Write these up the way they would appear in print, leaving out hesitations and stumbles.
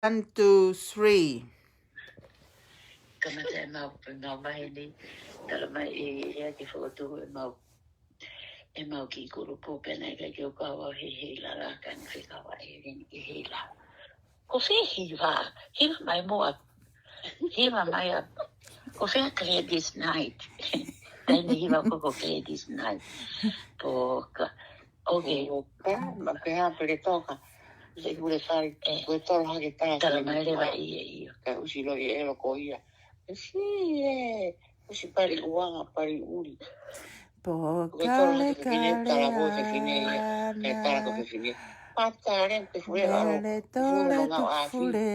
1, 2, 3. Kamata mau mai ni tala mai e ke foto e mau ki kuru po pena ka ki o kawa he la la kan fe kawa ni he la ko fe hi mai mo hi mai ko fe clear this night ai ni va ko clear this night po ka okay ma pe ha pe toka se vuole fare quel toro che tala mai le va io usi lo e lo coia sì usi pari uanga pari uri Pokale mele tole tu fule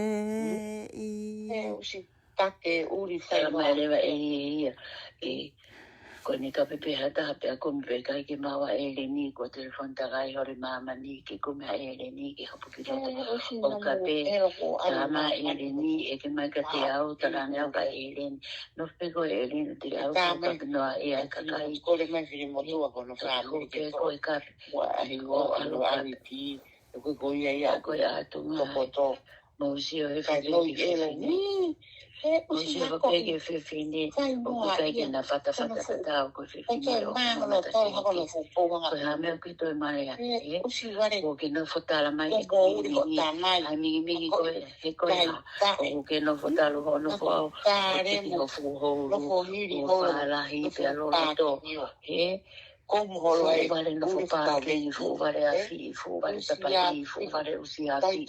usi take uri tala mai le va ko ni ka pepe hata pe ko me ka ki mawa ele ni ko telefon ta ga hore mama ni ki ko me ele ni ki ho ki o ka pe ma ele ni e ke ma ka te au ta la ne ka ele no pe ko ele ni te au ka no e ka ka ko le mai fini mo tu ko no fa ko pe ko ka wa hi go alo ani ti ko ko ia ko ya tu ko to mo si o e fa ni o si o ke fe fini o ka ke na fata ta ko fe fini o ko ha me ko to mai ya o ke no fota la mai ko ai mi ko e ko o ke no fota lo no fo o fu ho la hi pe lo to he como holo e vale no fo pa ke fu vale a fi fu vale ta pa fu vale o si a fi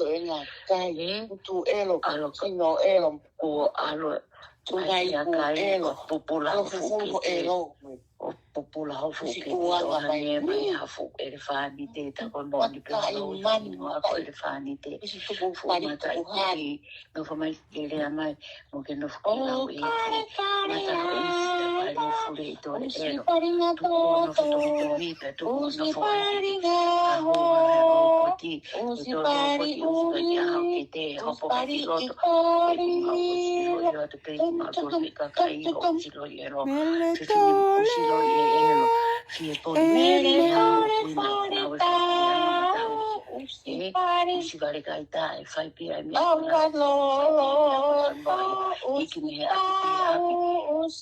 tu elo alo sino elo o alo tu dai elo popula fu elo o popula ho fu ke to ha ne mai ha fu e fa ni te ta ko mo ni pe lo no ko e fa ni te fu ma ta i no fa mai ke le mai mo ke no fu la o e ma ta ko i ta pa le fu le to le elo tu ko no fu to mi pe tu ko no fu a ho ko ti to ko ti o ko ya ha ke te ho po ki lo to yo te pe ma ko ka ka i ho si lo ero mele si lo ero si e po mele si vale ka ita e fai pi ai mi iki me a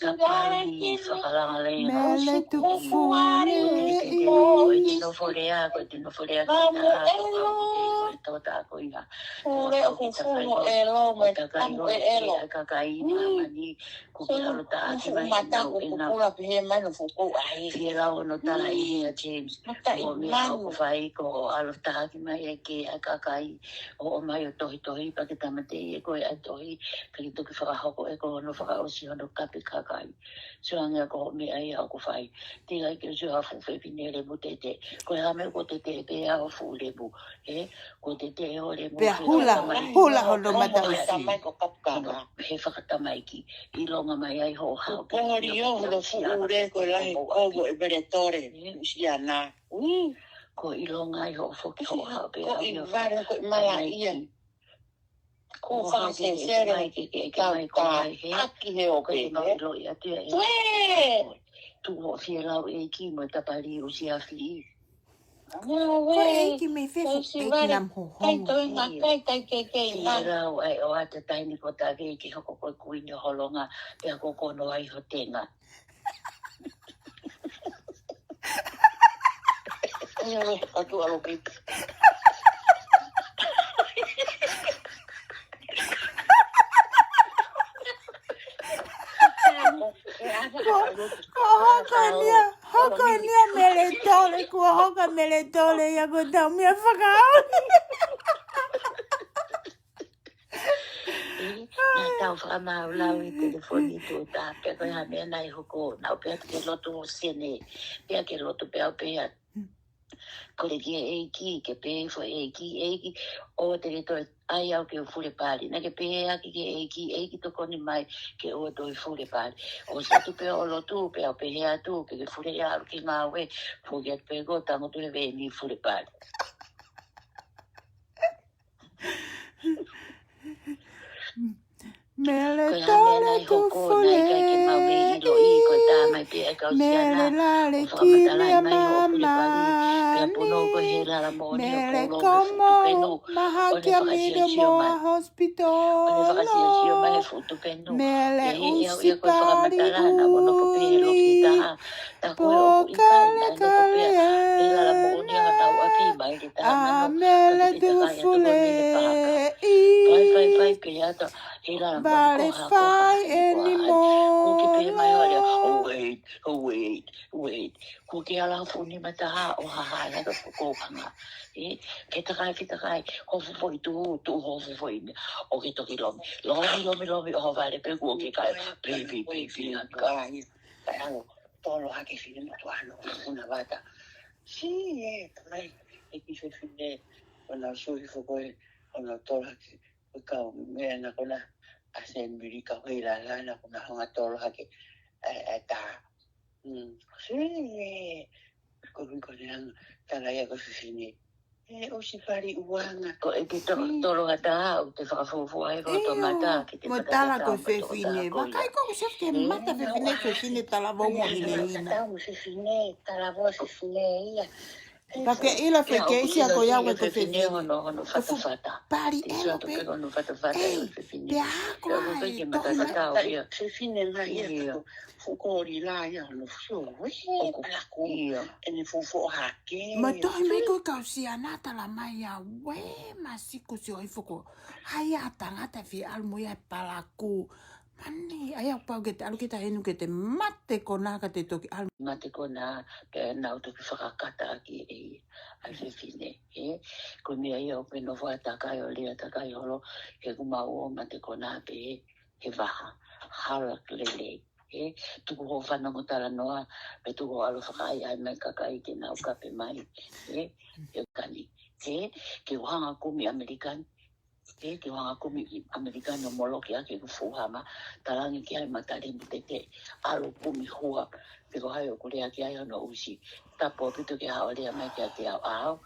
ka pali whakaranga leina mele tu fule no forea ko te no forea ko to ta ko ina ka kai mani ko ki alo ta ki mai na ki la no ta i James o mi ko fai ko alo ta ki mai ke ka kai o mai o tohi pa ke tamate e ko e tohi ki to ki fa ho ko e ko no fa o si no ka pe ka kai so anga ko me ai ko fai ti ai ke so ha fu fe pinere butete ko ha me ko te pe a fu le bu ko te o le bu pe hula ho no mata mai ko kapka he whakata mai ki i longa mai ai ho ha ko ri o no fu ure ko la ko e bere tore si ana ko i longa ai ho fo ki ho ha pe ko i vare ko mala ia ko fa se sere ka aki he o pe lo ia te tu ho si la e ki mo ta pali o si a fi ko e ki me fe e nam ho rau ai o ata taini ko ta ke ki hoko ko kuini holonga pe ko ko no ai ho tenga atu alo ki Hokonia mele tole ko hoka mele tole ya ko ta me whakao. na tau whama lau i telefoni tu ta pe ko ha me nai hoko na pe ke loto sene pe ke loto pe pe ko le ki ke pe fo ki o te to ai au ke fure pali na ke pe ki to koni mai ke o to fure pali o sa tu pe o lo tu pe ha tu ke fure ya ki ma we fo ke pe go ta mo tu le ve ni fure pali Mele tole tu fule. Ko ta mai pe ka Mele siana. lale O kinia mai ho pule pali. Pe pono ko mamani. he la la mo ni Mele ko lo como fu tu o mahakia le mide whakasiasio moa mai. O le whakasiasio mai hospitalo. fu tu penu. Mele Ia koe usipari whakamatala na mono ko pe he loki uli. taha. Ta koe o ku ikai Pokale na no ko pe he la la mo ni kalena. ha tau api mai le taha mano. Ka Amele te pita du kai atu koe fule mele pahaka. Pai i. pe ata he la la mo ni ko Vale ha ko fai whakasini ko ha. Ko ke pe mai hore. Oh wait. Ko ke ala funi mataha o ha ha la ko kanga. Ke takai hofu foi tu hofu foi o ke toki lomi o vale pe ku ke kai baby anka kai ano tolo hake fine to ano una bata si kai e ki fe fine ona so fo ko ona tolo hake ka me na kona asen biri ka hela na kona hanga tolo hake ta si ko nang tala ya ko fine o si pari uanga. Ko e ki tolo ngata o te whakafufu ai ko to mata ki te Motala patata ko ma to fefine. Wakai ko chef ke mata fefine tala vo mo ine ina. Tau fefine, tala vo fefine ia. Pake ila feke isia ko yawe ko fefine fefine. ono fata. Pari Ti elo sa to pe. pe ono fata o fefine. Pe ako Ko pe ai. ki To mata tau ia. Fefine na ia. Fuko ri la ia no fio. Ia. Ene fufo hake. Ma toi mai ko kausia nata la mai a we masiko si oi foko. Hai ata ngata fi almo ya palaku. Mani ai au pau ke te alu ke ta henu ke te mate ko naka te toki almo. Mate ko na pe na o te whakakata ki e ai fefine. Ko mea ia o peno wha takai o lea takai holo he kumau o mate ko na pe he waha. Harak lele. Tuku ho whanango tala noa pe tuku alo whakai ai mai kakai ke nau kape mai. E kani. Ke wahanga kumi Amerikan. Ke wahanga kumi Amerikan o molo ki ake ku fuhama. Talangi ki ai matari mutete alo kumi hua. Pe ko hai o kurea ki ai ono usi. Tapo pito ke hao lea mai ki a te au.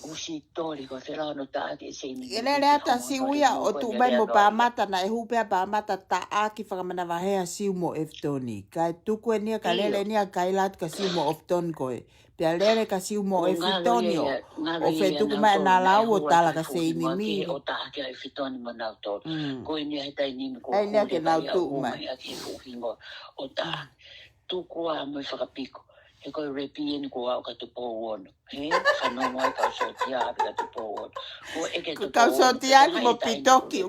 Usi tori ko te rano taati e seini. Elele ata si uia o tu mai mo pa mata na e hupea pa mata ta aki whakamana wahea siu mo eftoni. Kai tuku e nia ka lele nia ka ilat ka siu mo ofton koe. Pea lele ka siu mo eftoni o. O fe tuku mai na lau o tala ka seini miri. O ta aki a eftoni mo nau tō. Ko i nia he tai nimi ko ai nia ke nau tu mai. O ta tuku a mo whakapiko. E koe repi ni ko au ka tu pō ono. Whanongo ai kau sotia api ka tu pō ono. Ko eke tu pō ono. Kau sotia ni mo pitoki.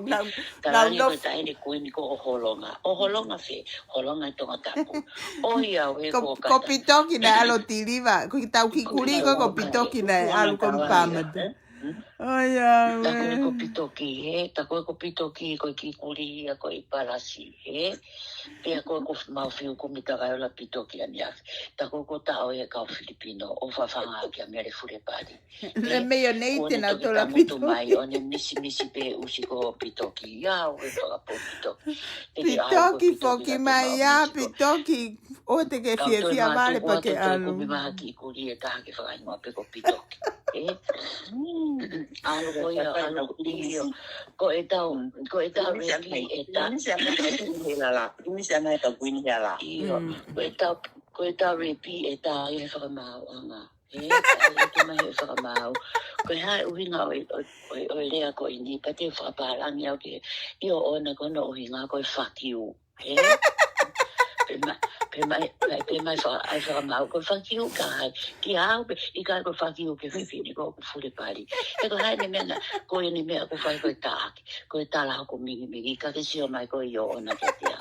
Tarani ko tai ni koe ni ko o holonga. O holonga fe. Holonga i tonga tapu. O ia we ko kata. Ko pitoki na alo tiriva. Ko tau ki kuri ko pitoki na alo kompamata. Ai ai. Tako e ko pitoki Tako e ko pitoki ko ki kuri ko i parasi Pea ko mau fiu ko mitaka o la pitoki ani afi. Tako ko tao e kau Filipino o whawhanga ki a mere fure pari. Le meo nei te na tola pitoki. Mai o ne misi pe usi ko pitoki. Ia o e whakapo pitoki. Pitoki foki mai ia pitoki. O te ke fia vale pa ke alo. Ko mi maha ki kuri e taha ke whakaingoa pe ko pitoki. Alo ko ia alo iyo. Ko e tau repi e ta. Misa na ka gwini hala. Iyo. Ko e tau repi e ta e whakamau anga. Ke mai e whakamau. Ko e hae uhinga o lea ko i ni. Pate whakaparangi au ke. Iyo ona kona uhinga ko e whakiu. Pe mai whakamau ko whakiu kai. Ki hau pe i kai ko whakiu ke whiwhini ko fure pari. E ko hae ni mea ko e ni mea ko whai ko e tāki. Ko e tāla ko mingi. Ka ke sio mai ko i o ona ke tia.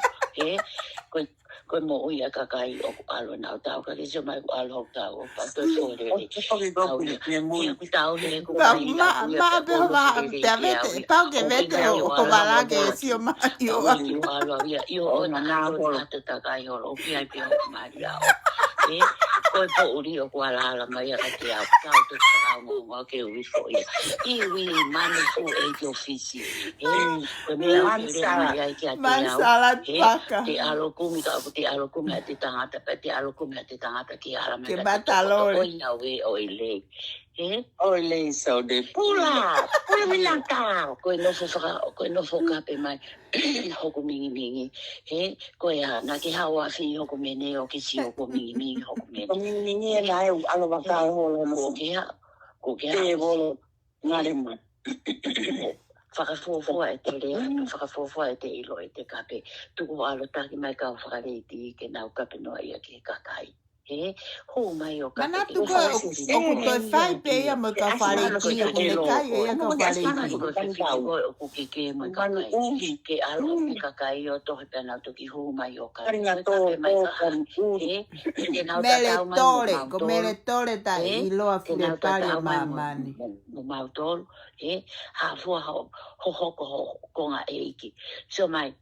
Ko mo uia kakai o alo na tau ka ke sio mai ko alo tau o pa to fore. Ku tau he ko mai na ma pe va te avete pau ke vete o ko bala ke sio mai o alo ia ona na ko ta kakai o ki ai pe Maria. Ko po uri o ko ala mai ka te au tau te tau mo ke ui fo ia. I ui mani fu e ke ofisi. Ko me mansala paka. Te alo kumi ka te alo kumi te tangata pe te alo kumi te tangata ki ala mai. Ke batalore. O ia we o ile. Oi le so de pula minaka. Koe no foka pe mai hoko mingi. Koe na ke hawa fi hoko mene o ke si hoko mingi hoko mene. Mingi na e alo waka holo no. Ko ke Te bolo ngare ma. Whakafofua e te lea, whakafofua e te ilo e te kape. Tuku alo taki mai kau whakareiti ke nau kape noa ia ke kakai. Ho mai o kape. Mana tu ko o kutoi whai pe ia mo ka whareiti o kune kai e ia ka whareiti. O kukike mai kakai. Ke alo ke kakai o tohe pena tuki ho mai o kape. Mele tole, ko mele tole ta iloa file pari o mamani. Mo mautolo. Ha fua ho hoko konga eiki. So mai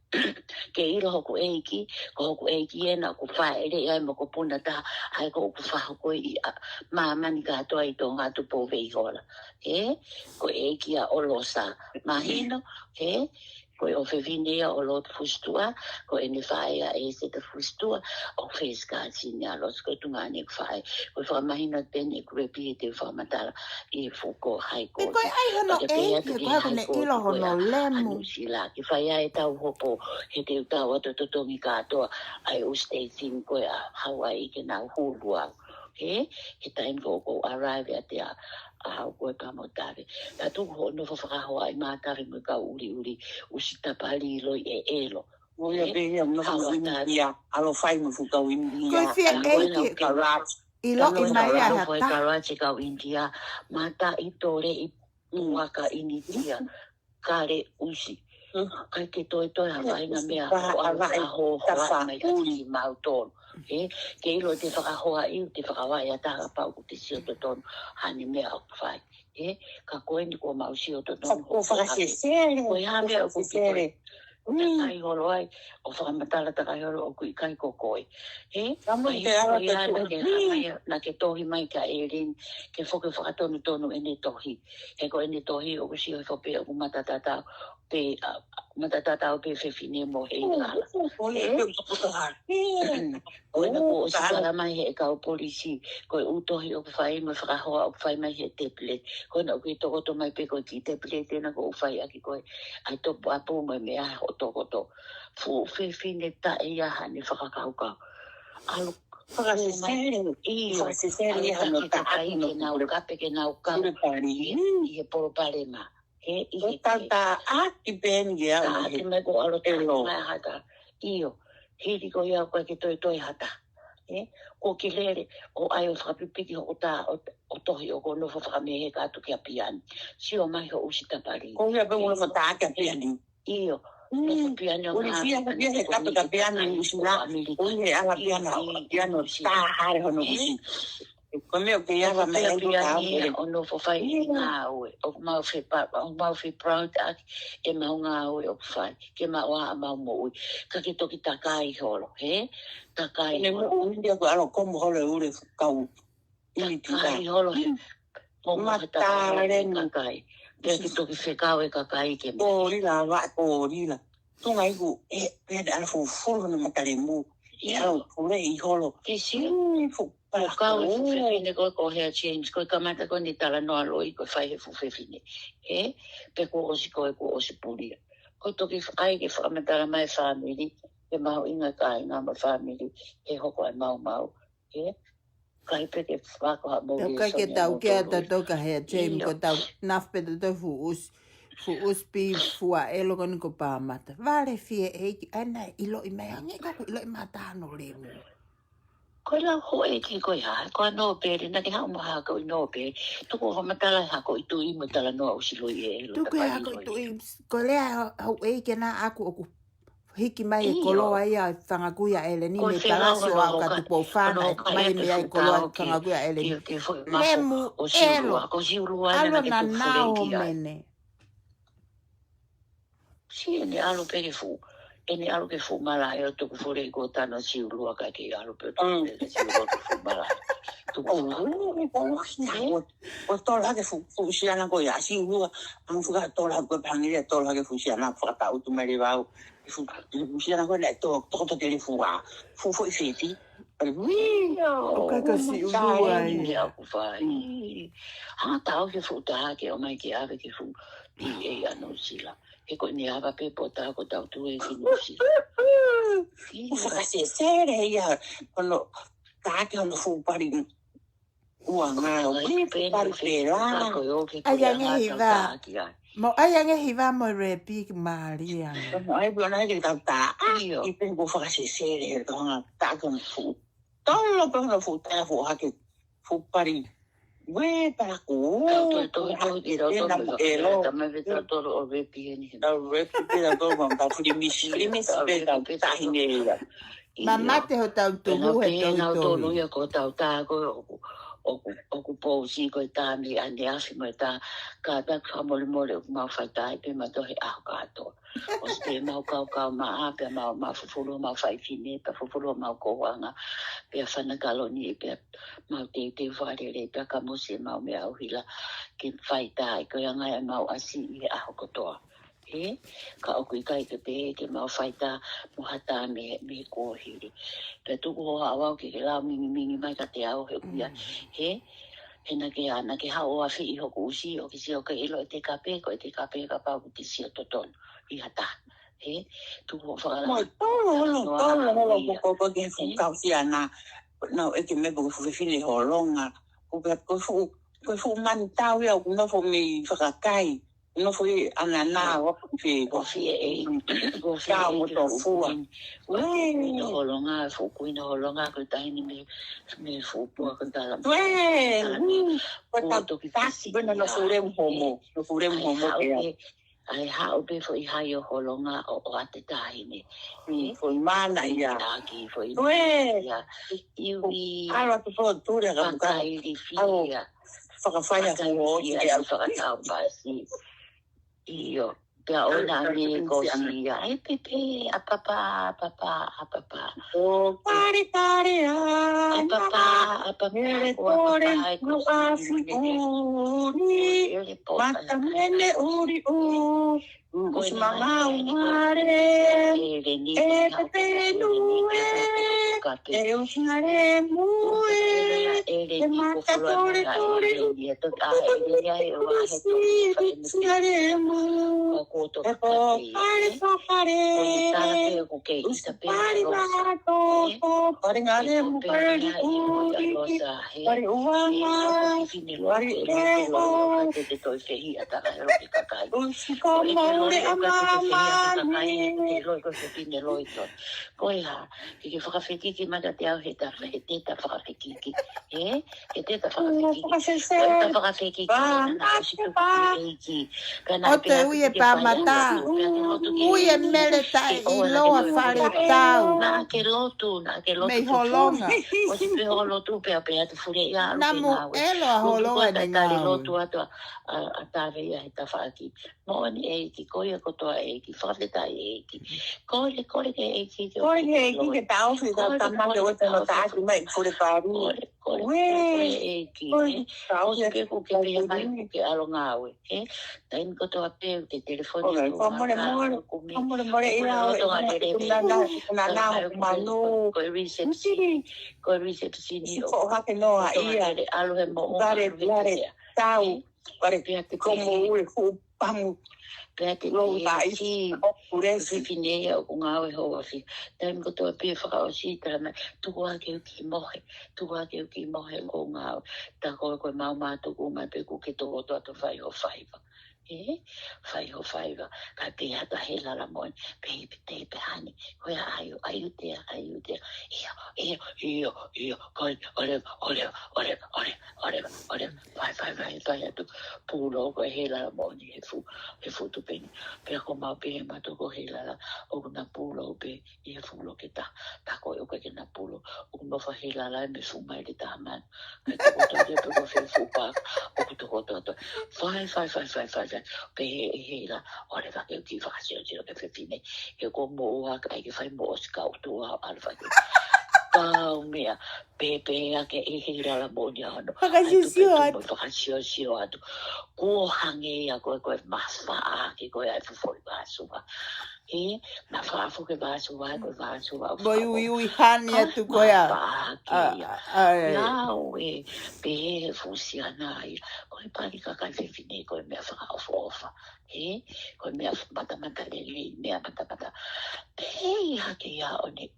ke ilo hoko eiki, ko hoko eiki e na ko whae ere ai mo ko puna ta ai ko wha hoko i mamani ka toa i tō ngātu pō vei hola. Ko eiki a olosa mahino, ko o whewhinea o lot fustua, ko ene whaea e se te fustua, o wheska sini a los ko tungane whae. Ko whamahina tene kurepi e te whamatara i fuko haiko. E koe ai hono eiki, koe kone ilo hono lemu. Anu sila, ki whaea e tau hopo, he te utau ato totongi katoa, ai ustay sin koe a Hawaii ke nau hurua. He taim ko arrive at te a koe pamotare. Ta tuku no whakahoa i mātare mo ka uri usita pali loi e elo. Oia be no India, alo fai mo fuka India. Koe fia eiki, ilo i mai a hata. Koe karachi ka India, mata i tore i waka initia, kare usi. Kai ke toi hawainga mea ho mai ki mautoro. Ke ilo te whakahoa i te whakawai a taha pau ko te sio totonu hani mea au whai. Ka koe ni ko mau sio totonu. Ko whakasesere. Koe hame au kupikoe. Kai holo ai, o whakamatala takai holo o kui kai ko koe. Na ke tohi mai ka erin, ke whoke whakatonu ene tohi. He ko ene tohi o kusi hoi whope o kumatatatau. Pe matatatau pe whewhine mo hei kala. Koe na po o si kala mai he e kau polisi. Koe utohi o kuwhai mo whakahoa o kuwhai mai he tablet. Koe na kui tokoto mai pe koe ki tablet e na ko uwhai aki koe. Ai topo apu mai mea ho tokoto. Fu whewhine ta e aha ni whakakaukau. Alu Whakasesere. Whakasesere hano ta kai ke nau kape ke nau kau. I he poro pare ma. O tata aki pengi a Ake mai ko alo te mai hata. Iyo, hiri ko ia koe ke toi hata. Ko ki lere, o ai o whakapipiki o ta o tohi o ko nofo whakamehe ka atu kia piani. Si o mai ho usita pari. Ko ia pe mula whata kia piani. Iyo, nofo piani o Uri fia ka pia he kapu ka piani usila. Uri he ala piano ta hare hono usi. Ko meo ke ia wa mai endu ka aure. O nofo whai i ngā aue. O mau whi proud aki e mau ngā aue o whai. Ke mau a mau mo ui. Ka ke toki takai holo, he? Takai holo. Ne mo undia ko alo komo holo ure kau. Takai holo he. Matare ni. Kakai. Pea ki toki whekau e kakai ke mo. Kōrila, wa kōrila. Tunga iku, pēda ala fufuru na matare mu. I alo kore i holo. Ke si? Mo kau e fufewhine koe ko hair change. Koe kamata koe ni tala noa loi koe whai he fufewhine. He? Pe ko osi koe ko osi puria. Koe toki ai ke whakamatara mai family. Ke maho inga kai ngā ma family. He hoko ai mau. He? Kai peke whako ha mo. Kai ke tau kia tatou ka hair change ko tau nafpe tatou fu us pi fua elo koni ko pāmata. Vale fie eiki, ana ilo i mea nge koko ilo i matano lemu. Koe lau ho e ki koe hae, koe no pere, na ke hao maha ko i no pere. Tuko ho matala hako i tu i matala noa usilo i e elo. Tuko e hako i tu i, ko lea hau eiki na aku oku hiki mai e koloa ia whangakuia ele ni me talasio au ka tupo whana mai me ai koloa whangakuia ele ni. Lemu elo, alo na nao mene. Si ene alo pere fu. Ene alo ke fu mala e o tuku fure i ko tana siulua ka ke alo pe o tuku siulua ke fu mala. 我多了个富士那个呀，幸福啊！幸福啊，多了个朋友，多了个富士那发到都没得吧？富士那个来多给你付啊，付费费的。O kai ka si ulu ai. Ha tau ke fu ta ke o mai ke ave ke fu I e ano sila. Ke ko ni ava pe pota ko tau tu e ki no sila. Fakasesere ya kono take ono fu pari uanga pari pera Ayange hiva. Mo ayange hiva mo repi Maria. ai bona ke tata I pe go fakasesere tonga take ono fu tolo pe ono fu ta fu ha ke fu pari we para ko Mama te ho tau tuhu he tolu ia ko tau tā ko o pōsi ko tā mi ane afi mo tā ka tā ka mole mole ma whai tā I pe ma tohe aho kātoa. O se mau kau ma pe mau fufuru mau whai fine pe fufuru mau kohanga pe whana kaloni pe mau te wharere pe ka mose mau me au hila ke whai tā I ko yanga mau asi I aho kotoa. He ka oku I kai ke pe ke mau whai tā mohata me kōhiri. Pe tuku ho hawau ke lau mingi mai ka te au he kuia. He na ke ana ke hao a whi I hoku usi o ke si o ka ilo e te kape ko e te kape ka pau te si o toton I hata. He tuku ho whakala. Moi tolo ko ke fu kau si ana. No e ke me bu fu fili holonga. Ko fu man tau ia ko no fu mi whakakai. No fui anana o fi e ka mo to fu no holonga fu kuina holonga ko taini me fu po ko tala ko ta tasi bueno no fure homo e ai ha o be foi hayo holonga o ate taini foi mana ia aki foi ya iwi ala to fo tura ga ka I fia whakawhaia ko o te au whakatau pasi Io, pia ona ni kosi ya e pepe a papa. O pare A papa mere tore no afi uri mata mene uri u usmanga umare e pepe nue e usnare mue e mata tore usnare mu e po pare pare ngare mu pare uri pare uanga pare eho usikomo le amama Koiha, que whakawhiki ki mata te au he ta whakawhiki. He te ta whakawhiki. O te ui e pāmata. Ui e mere tai I loa whare tau. Nā ke lotu. Mei holonga. O te pe holotu pe atu whure ia aru Namu eloa holonga ne ngā ui. Lotu atu a tāwe ia he ta whaki. Moani eiki, koia kotoa eiki, whawhetai eiki. Kore ke eiki. Kore ke eiki ke tau whi ka tamake o te no tāki mai whure pāru. Kore eiki. Tau ke peku ke pia mai ke alo ngāwe. Taini kotoa peu te telefoni. Komore ia o manu. Koe reception. Sifo hake noa ia. Alo he mo. Tare tau. Pare como ue pamu Pēte ki puresi finea o ngāwe hoa fi. Taim ko toa pia whakaosi tama tuku ake uki mohe ko ngāwe. Ta koe mau mātuku mai peku ke toko toa to whai ho whaiva. Whai ho whaiva. Kai pe hata he lala moen. Pe te hani. Koe ayu tea. Ia. Kai oreva. Vai atu. Pūlo koe he lala moen he futu peni. Pea ko mau pe he matoko he lala. Oku na pūlo pe I he fulo ke ta. Ta koe oka ke na pūlo. Oku nofa he lala e me fumai le ta man. Kai toko toa te peko fe fupak. Oku toko toa. Vai. Pe he la. Oreva ke uki whakasio tiro ke fe fine. He ko mo ua kai ke whai mo o skau tua alfa ke. Kau mea, pepe ake e hira la moni ano. Whakasio atu. Whakasio atu. Ko hange a koe maswa ake koe ai fufoi māsua. He, na whaafu ke māsua, koe māsua. Moi ui hani atu koe a. Iau e, pe fusi anai. Koe pari kakai whiwhine, koe mea whakaofa. He, koe mea mata lele, mea mata. Hei hake ia o ne.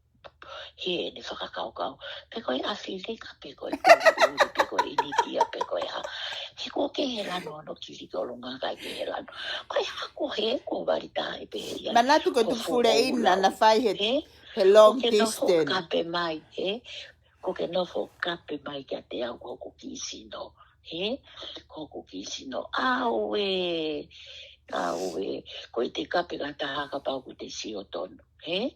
He ne whakakaukau. Pe koe awhirika, pe koe uri, pe koe initia, pe koe ha. He ko ke he lano ano ki li kolonga kai ke he lano. Koe hako he ko warita e pe he ia. Manatu ko tu fure ina na whai he long distance. Ko ke nofo kape mai, he. Ko ke nofo kape mai kia te au koko kisino. He, koko kisino. Aue, ko i te kape gata haka pau ko te sio tonu. He,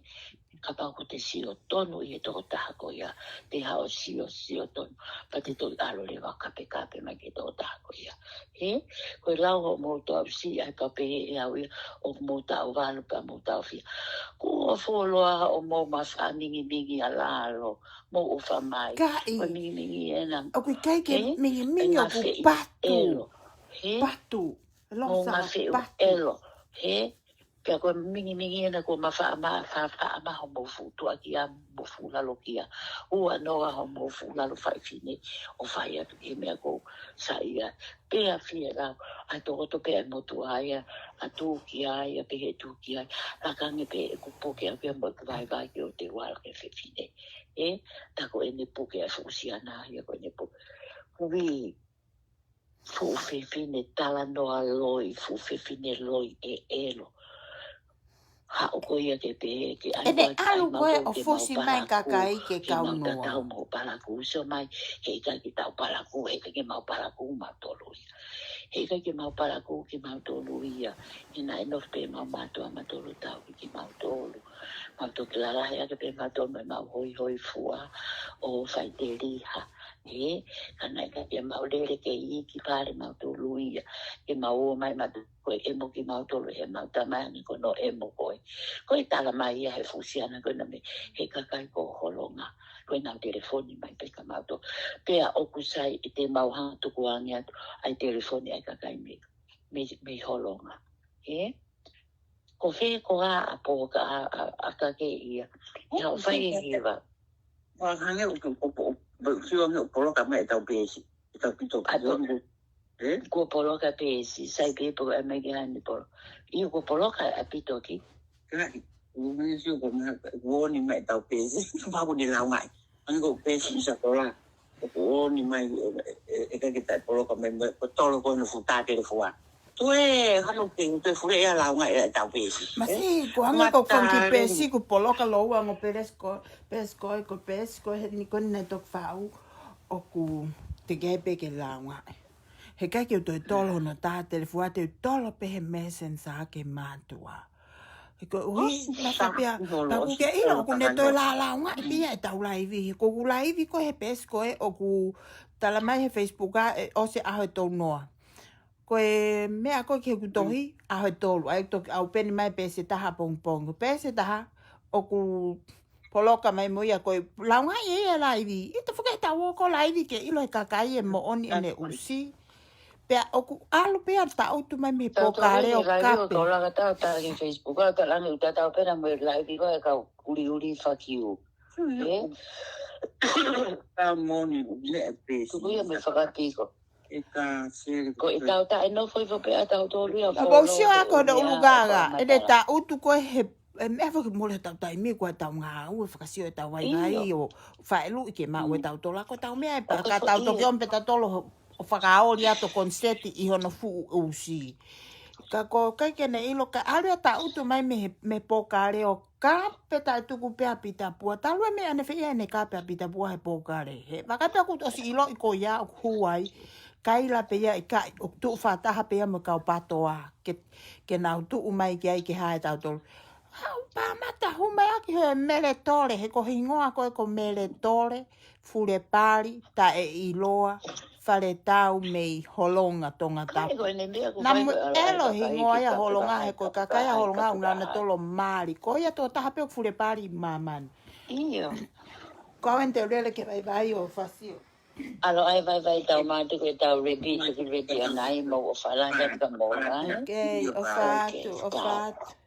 ka pau ko te sio tonu i e toko taha ko ia. Te hao sio tonu. Pa te toi alo lewa kape mai ke toko taha ko ia. He, ko i lau ho mouta au si ai kape e au ia. O mouta au walu pa mouta au fia. Ko o foloa o mou mawha mingi a lalo. Mou o wha mai. Kai. Ko mingi e nang. O kui kai ke mingi o ku patu. Patu. Mou mawhi o elo. He, kia koe mingi ena ko mawha ama ho mou futu aki a mou fulalo kia. Ua noa ho mou fulalo whaifine o whai atu ke mea ko sa ia. Pea fia rau, a toko pea motu aia, a tūki aia, pe he tūki aia. Rakange pe e kupoke a pea mo vai ki o te wala ke whiwhine. Tako e ne puke a fusiana aia ko e ne puke. Kui fu whiwhine tala noa loi, fu whiwhine loi e elo. Ha o ko ia ke pe ke ai Ene alu koe o fosi mai kakai ke kau noa. Ke mau tatau mau palaku so mai he ka ki tau palaku he ka ke mau palaku mau tolu ia. He ka ke mau palaku ke mau tolu ia. Ina e nof pe mau matua ma tolu tau ki mau tolu. Mau to klara hea ke pe mau tolu me mau hoi fua o whai te riha. He, kana ka ke mau lere ke i ki pare mau tolu ia. Ke mau o mai matu koe emo ki mau tolu he mau tamani ko no emo koe. Koe tala mai ia he fusiana koe na me he kakai ko holonga. Koe nau telefoni mai pe ka mau tolu. Pea oku sai i te mau hanga tuku angi atu ai telefoni ai kakai me holonga. He? Ko whe ko a po ka a kake ia. Ia o whai e hiwa. Wa hange o sio me poloka mai tau pesi. Tau pito kizongo. Ko poloka pesi, sai pe po e me gani polo. Io ko poloka a pito ki. Kai. Umi sio ko woni mai tau pesi. Babu ni lau mai. Ango pesi sa tola. Woni mai e ka kita poloka mai ko tolo ko no futa ke fuwa. Tue hanu ting tue fure e lau ngai tau pesi. Ma si, ko hanga ko konti pesi ko poloka loa ngo pesko he ni kone tok whau o ku te gepe ke lau ngai. He kai ki o toi tolo no tā telefua te tolo pe he messenger ke mātua. He ko ui, nasa pia, taku ke ilo ku ne toi la lau ngai pia e tau laivi. Ko ku laivi ko he pesko e o ku tala mai he Facebook a o se aho tau noa. Koe mea koe ke kutohi aho tolu. Ai toki au peni mai pese taha pong. Pese taha o ku poloka mai moia koe launga e laivi. Ito whaka e tau oko laivi ke ilo e kakai e mo oni ene usi. Pea o ku alu pea ta autu mai me pokare o kape. Tau langa tau ki Facebook. Tau langa uta tau pena mo laivi koe kau uri fuck you. Tau moni ne pesi. Tukuia me whakatiko. Ko i tau ta e no foi pe tau tolu ia. Abo sio ako do ulugaga. Ede ta utu koe he me fa ke mole tau tai me ko tau nga u fa sio tau vai ngai o fa elu ke ma o tau tola ko tau me pa ka tau to ke on peta tolo o fa ka o lia to konseti I hono fu usi. Ka ko kai ke ne ilo ka ale ta utu mai me pokare o ka peta tuku pe apita pua talu me ane fe ene ka pe apita pua he pokare. He va ka ta ku to si ilo ko ya huai. Kai la pe ia I ka o tu whataha pe ia mo kau patoa ke nau tu umai ki ai ki hae tau tolu. Hau pāmata humai aki he mele tole, he ko hingoa koe ko mele tole, fure pari, ta e iloa, whare tau mei holonga tonga tapu. Namu elo hingoa ia holonga he koe kakaya holonga unana tolo maari. Ko ia tō taha peo fure pari mamani. Iyo. Kawen te rele ke vai o fasio. Alo ai vai tau mate ko tau repeat anai mo o falanga ka mo na. Okay, o fatu.